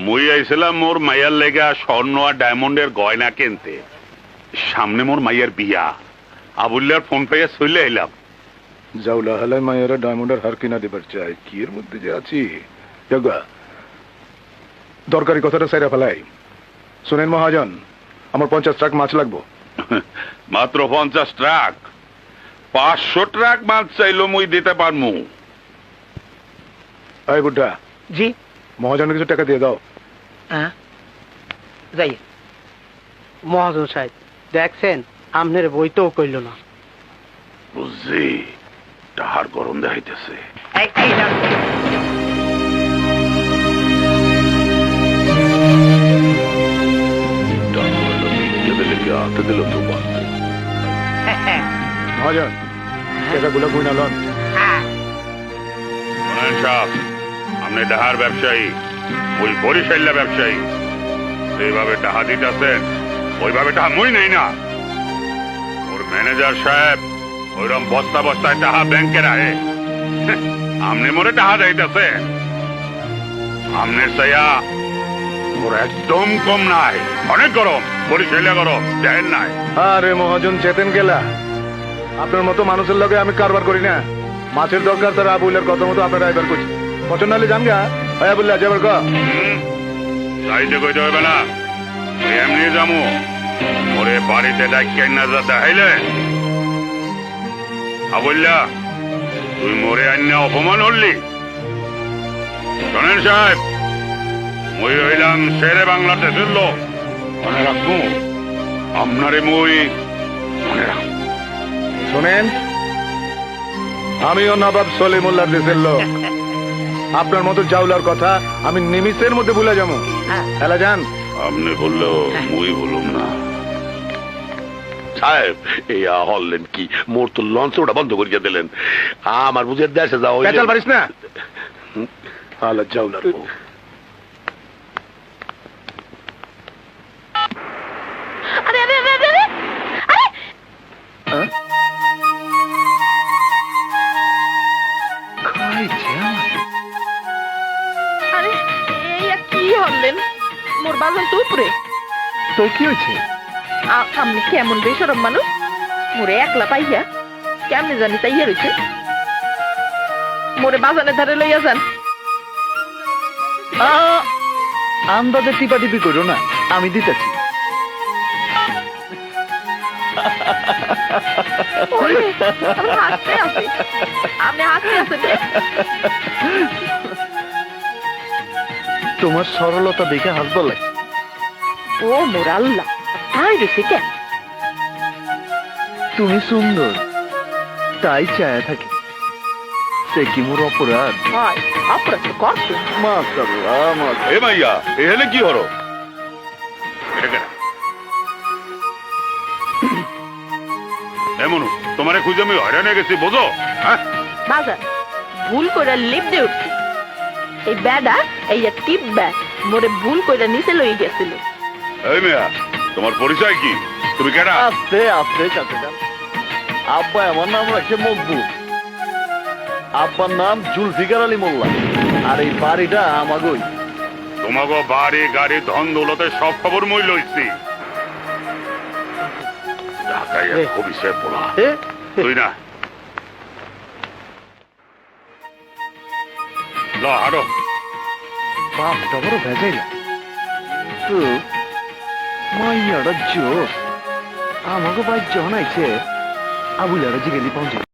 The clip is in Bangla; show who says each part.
Speaker 1: মুই আইছিলাম মোর মাইয়ার লেগা স্বর্ণ আর ডায়মন্ডের গয়না কিনতে। সামনে মোর মাইয়ার বিয়া, আবুল্লার ফোন পাইয়া চলে এলাম।
Speaker 2: জাউলা হালায় মায়েরা ডায়মন্ডের হার কিনা দিবার চাই, কি এর মধ্যে যে আছি। দরকারি কথাটা সাইরা ফেলাই। শুনেন মহাজন, আমার 50 ট্রাক মাছ লাগবো।
Speaker 1: মাত্র 50 ট্রাক? 500 ট্রাক মাছ চাইলো মুই দিতে পারমু।
Speaker 2: এই বুড্ঢা,
Speaker 3: জি
Speaker 2: মহাজনের কিছু টাকা দিয়ে দাও।
Speaker 3: হ্যাঁ যাই। মহাজন সাহেব দেখছেন, আমনের বইতেও কইল না।
Speaker 1: বুঝছি, তাহার গরম দেখাইতেছে।
Speaker 2: মহাজন, টাকাগুলো গুইনা লন।
Speaker 1: শোনেন সাহেব, আপনি ডাহার ব্যবসায়ী, ওই বরিশাল্লা ব্যবসায়ী। এইভাবে টাহা দিতেছেন, ওইভাবে টাহা মুই নেই না। ওর ম্যানেজার সাহেব ওইরকম বস্তা বস্তায় টাহা ব্যাংকে রাখে। আপনি মোরে টাহা যাইতেছে, আমনের চাইয়া ওর একদম কম নাই, অনেক গরম। বরিশাল্লা গরম দেখেন নাই?
Speaker 2: আরে মহাজন, চেতেন গেলা। আপনার মতো মানুষের লগে আমি কারবার করি না। মাছের দরকার, তারা আবুলের কথা মতো আপনারা এবার করছি। পছন্দ হলে জান গা, হয় আবুল্লাহ যাবার কা।
Speaker 1: যাইতে কইতে হবে না, এমনি যামু। ওরে বাড়িতে ডাক্তার না যা দেখাইলে আবুল্লা, তুই মোরে আন্যা অপমান হলি। শোনেন সাহেব, মুই হইলাম শেরে বাংলাদেশের লোক, মনে রাখবো। আপনারে মুই মনে রাখবো।
Speaker 2: শোনেন, আমিও নবাব সলিমুল্লাহ দেশের লোক। আপনার মতো জাউলার কথা আমি নিমিষের মধ্যে ভুলে যাবো। এলা যান।
Speaker 1: আপনি বললেও মুই বলুম না।
Speaker 4: সাহেব, এই হলেন কি? মোর তো লঞ্চ ওটা বন্ধ করিয়া দিলেন। আমার বুঝে দেশে যাও।
Speaker 2: পেঁচাল পারিস না। আলা জাউলার বউ।
Speaker 5: আরে আরে আরে আরে আরে!
Speaker 2: হ্যাঁ? খাইছে আমাকে।
Speaker 5: আরে এই আর কি হলেন? মোর বাজন তো উপরে।
Speaker 2: তো কি হয়েছে?
Speaker 5: আপনি কেমন বেসরম মানুষ? মোরে একলা পাইয়া কেমনে জানি তাইয়া রয়েছে। মোরে বাজানের ধারে লইয়া যান।
Speaker 2: আন্দাজে টিপা টিপি করো না, আমি দিতেছি।
Speaker 5: ওরে, আমি হাসতে আছি। আপনি হাসতে আছেন যে?
Speaker 2: তোমার সরলতা দেখে হাসবার লাগে।
Speaker 5: ও মোর আল্লাহ, তাই গেছে কেন?
Speaker 2: তুমি সুন্দর, তাই চায় থাকি। সে কি মোর অপরাধ?
Speaker 5: হয় অপরাধ তো করছে।
Speaker 1: এ মাইয়া, এখানে কি হলো? এমন তোমারে খুঁজে আমি হয়রান হয়ে গেছি, বোঝো? হ্যাঁ,
Speaker 5: বাজার ভুল করে লিপ দিয়ে উঠছি। এই ব্যাডা এই টিপ ব্যাগ মোরে ভুল করে নিচে লই গেছিল।
Speaker 1: এই মেয়া, তোমার পরিচয় কি? তুমি কেডা?
Speaker 6: আস্তে আস্তে চাচা যান। আব্বা আমার নাম রাখছে মকবুল। আব্বার নাম জুলফিকার আলী মোল্লা। আর এই বাড়িটা আমাগোই।
Speaker 1: তোমাকে বাড়ি গাড়ি ধন দৌলতে সব খবর মই লইছি। ঢাকায় এক অভিষেক বলা তুই না। ল হারো।
Speaker 2: বাপটা বড় ভেজাইলা। তো মাইয়াটা জোর আমাকে বাইর যখন আইছে আবুলারা জিগেলি পৌঁছে।